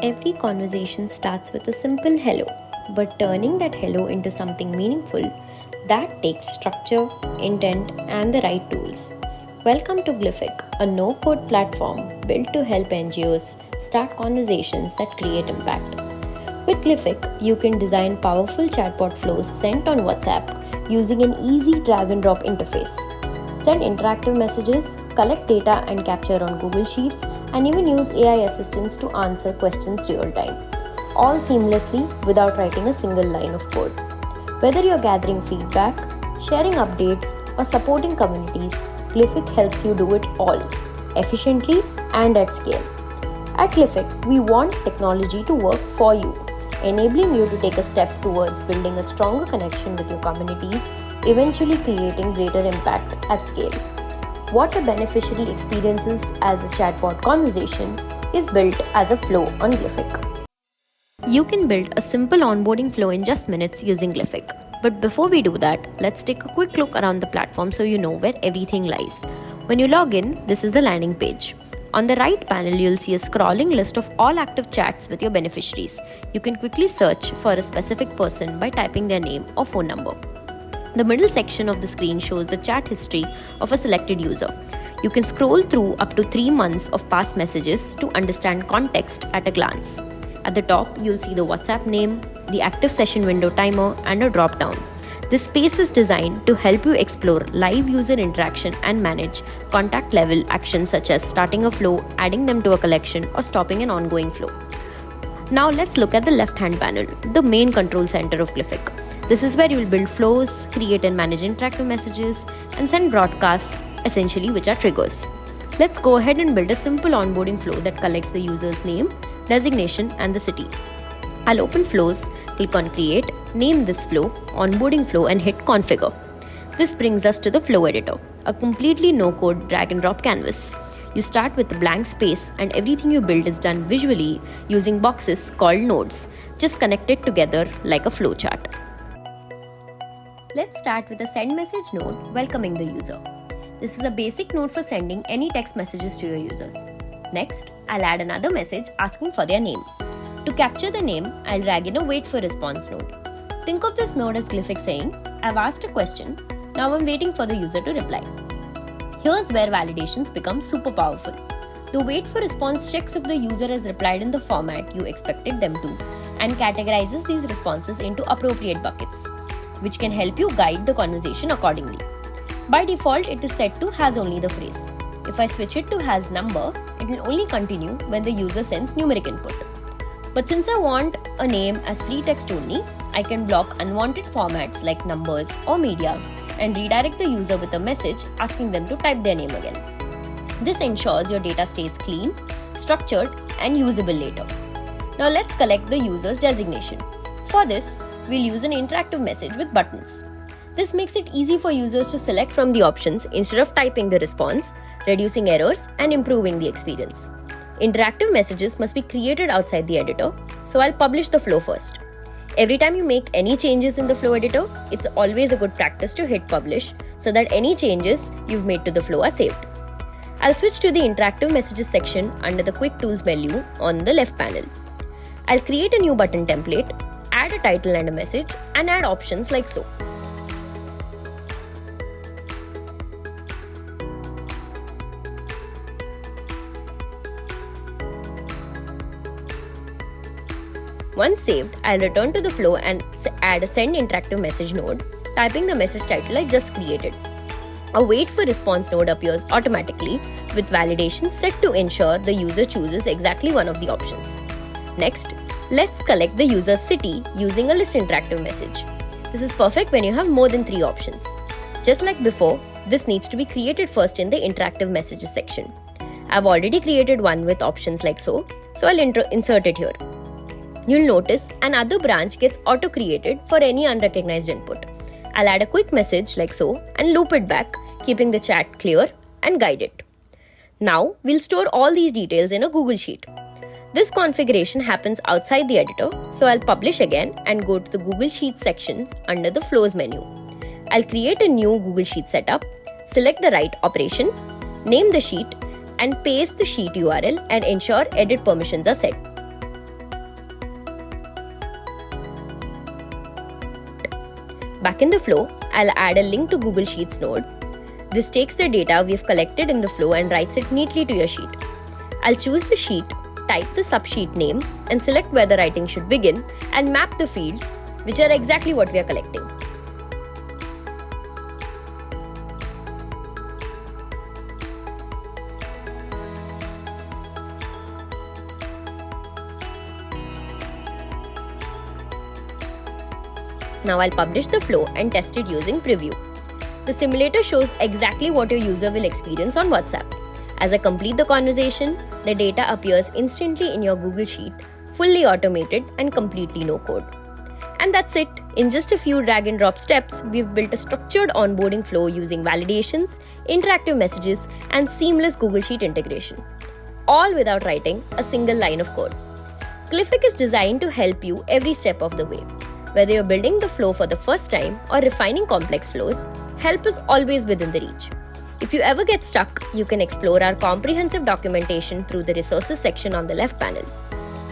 Every conversation starts with a simple hello, but turning that hello into something meaningful, that takes structure, intent, and the right tools. Welcome to Glyphic, a no-code platform built to help NGOs start conversations that create impact. With Glyphic, you can design powerful chatbot flows sent on WhatsApp using an easy drag-and-drop interface. Send interactive messages, collect data and capture on Google Sheets, and even use AI assistants to answer questions real time, all seamlessly without writing a single line of code. Whether you're gathering feedback, sharing updates, or supporting communities, Glyphic helps you do it all, efficiently and at scale. At Glyphic, we want technology to work for you, enabling you to take a step towards building a stronger connection with your communities, eventually creating greater impact at scale. What a beneficiary experiences as a chatbot conversation is built as a flow on Glyphic. You can build a simple onboarding flow in just minutes using Glyphic. But before we do that, let's take a quick look around the platform so you know where everything lies. When you log in, this is the landing page. On the right panel, you'll see a scrolling list of all active chats with your beneficiaries. You can quickly search for a specific person by typing their name or phone number. The middle section of the screen shows the chat history of a selected user. You can scroll through up to 3 months of past messages to understand context at a glance. At the top, you'll see the WhatsApp name, the active session window timer, and a drop-down. This space is designed to help you explore live user interaction and manage contact level actions such as starting a flow, adding them to a collection, or stopping an ongoing flow. Now let's look at the left-hand panel, the main control center of Glyphic. This is where you'll build flows, create and manage interactive messages, and send broadcasts, essentially which are triggers. Let's go ahead and build a simple onboarding flow that collects the user's name, designation, and the city. I'll open Flows, click on Create, name this flow, Onboarding Flow, and hit Configure. This brings us to the Flow Editor, a completely no-code drag-and-drop canvas. You start with a blank space and everything you build is done visually using boxes called nodes, just connected together like a flowchart. Let's start with a send message node welcoming the user. This is a basic node for sending any text messages to your users. Next, I'll add another message asking for their name. To capture the name, I'll drag in a wait for response node. Think of this node as Glyphic saying, I've asked a question, now I'm waiting for the user to reply. Here's where validations become super powerful. The wait for response checks if the user has replied in the format you expected them to and categorizes these responses into appropriate buckets, which can help you guide the conversation accordingly. By default, it is set to has only the phrase. If I switch it to has number, it will only continue when the user sends numeric input. But since I want a name as free text only, I can block unwanted formats like numbers or media and redirect the user with a message asking them to type their name again. This ensures your data stays clean, structured, and usable later. Now let's collect the user's designation. For this, we'll use an interactive message with buttons. This makes it easy for users to select from the options instead of typing the response, reducing errors and improving the experience. Interactive messages must be created outside the editor, so I'll publish the flow first. Every time you make any changes in the flow editor, it's always a good practice to hit publish so that any changes you've made to the flow are saved. I'll switch to the interactive messages section under the quick tools menu on the left panel. I'll create a new button template, add a title and a message, and add options like so. Once saved, I'll return to the flow and add a send interactive message node, typing the message title I just created. A wait for response node appears automatically with validation set to ensure the user chooses exactly one of the options. Next, let's collect the user's city using a list interactive message. This is perfect when you have more than 3 options. Just like before, this needs to be created first in the interactive messages section. I've already created one with options like so I'll insert it here. You'll notice another branch gets auto-created for any unrecognized input. I'll add a quick message like so and loop it back, keeping the chat clear and guided. Now, we'll store all these details in a Google Sheet. This configuration happens outside the editor, so I'll publish again and go to the Google Sheets sections under the Flows menu. I'll create a new Google Sheet setup, select the right operation, name the sheet, and paste the sheet URL and ensure edit permissions are set. Back in the flow, I'll add a link to Google Sheets node. This takes the data we've collected in the flow and writes it neatly to your sheet. I'll choose the sheet, type the subsheet name, and select where the writing should begin, and map the fields, which are exactly what we are collecting. Now I'll publish the flow and test it using Preview. The simulator shows exactly what your user will experience on WhatsApp. As I complete the conversation, the data appears instantly in your Google Sheet, fully automated and completely no code. And that's it. In just a few drag and drop steps, we've built a structured onboarding flow using validations, interactive messages, and seamless Google Sheet integration, all without writing a single line of code. Glyphic is designed to help you every step of the way. Whether you're building the flow for the first time or refining complex flows, help is always within the reach. If you ever get stuck, you can explore our comprehensive documentation through the resources section on the left panel.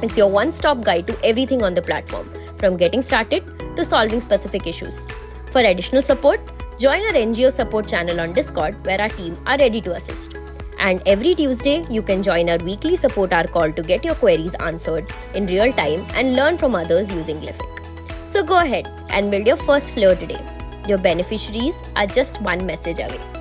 It's your one-stop guide to everything on the platform, from getting started to solving specific issues. For additional support, join our NGO support channel on Discord, where our team are ready to assist. And every Tuesday, you can join our weekly support hour call to get your queries answered in real time and learn from others using Glyphic. So go ahead and build your first flow today. Your beneficiaries are just one message away.